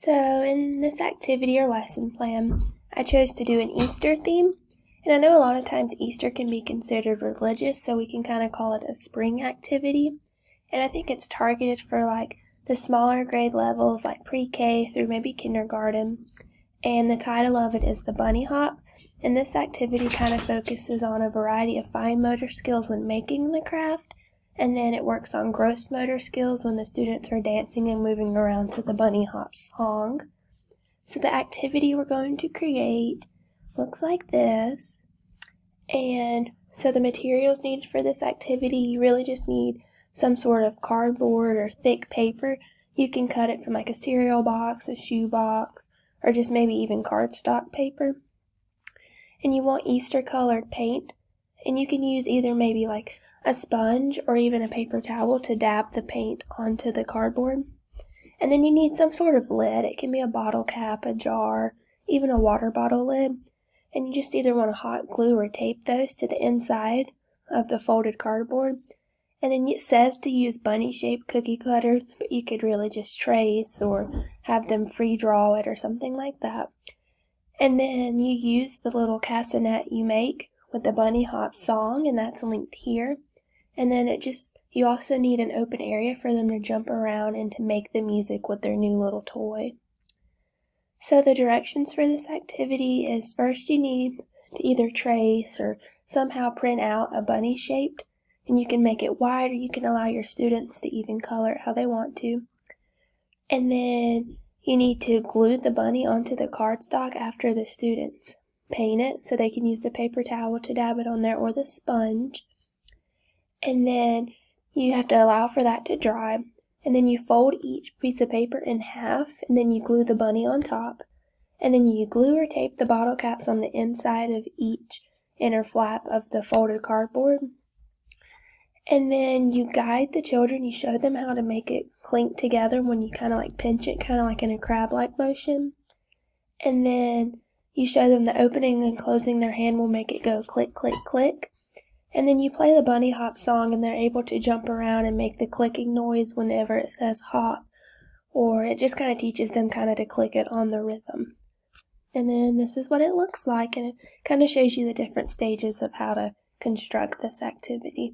So in this activity or lesson plan, I chose to do an Easter theme. And I know a lot of times Easter can be considered religious, so we can kind of call it a spring activity. And I think it's targeted for like the smaller grade levels, like pre-K through maybe kindergarten. And the title of it is the Bunny Hop. And this activity kind of focuses on a variety of fine motor skills when making the craft. And then it works on gross motor skills when the students are dancing and moving around to the Bunny Hop song. So the activity we're going to create looks like this. And so the materials needed for this activity, you really just need some sort of cardboard or thick paper. You can cut it from like a cereal box, a shoe box, or just maybe even cardstock paper. And you want Easter colored paint. And you can use either maybe like a sponge or even a paper towel to dab the paint onto the cardboard. And then you need some sort of lid. It can be a bottle cap, a jar, even a water bottle lid. And you just either want to hot glue or tape those to the inside of the folded cardboard. And then it says to use bunny-shaped cookie cutters, but you could really just trace or have them free draw it or something like that. And then you use the little castanet you make with the Bunny Hop song, and that's linked here. And then you also need an open area for them to jump around and to make the music with their new little toy. So the directions for this activity is first you need to either trace or somehow print out a bunny shaped, and you can make it wide or you can allow your students to even color it how they want to. And then you need to glue the bunny onto the cardstock after the students paint it, so they can use the paper towel to dab it on there or the sponge. And then you have to allow for that to dry. And then you fold each piece of paper in half, and then you glue the bunny on top. And then you glue or tape the bottle caps on the inside of each inner flap of the folded cardboard. And then you guide the children, you show them how to make it clink together when you kind of like pinch it, kind of like in a crab-like motion. And then you show them the opening and closing their hand will make it go click, click, click. And then you play the Bunny Hop song and they're able to jump around and make the clicking noise whenever it says hop. Or it just kind of teaches them kind of to click it on the rhythm. And then this is what it looks like, and it kind of shows you the different stages of how to construct this activity.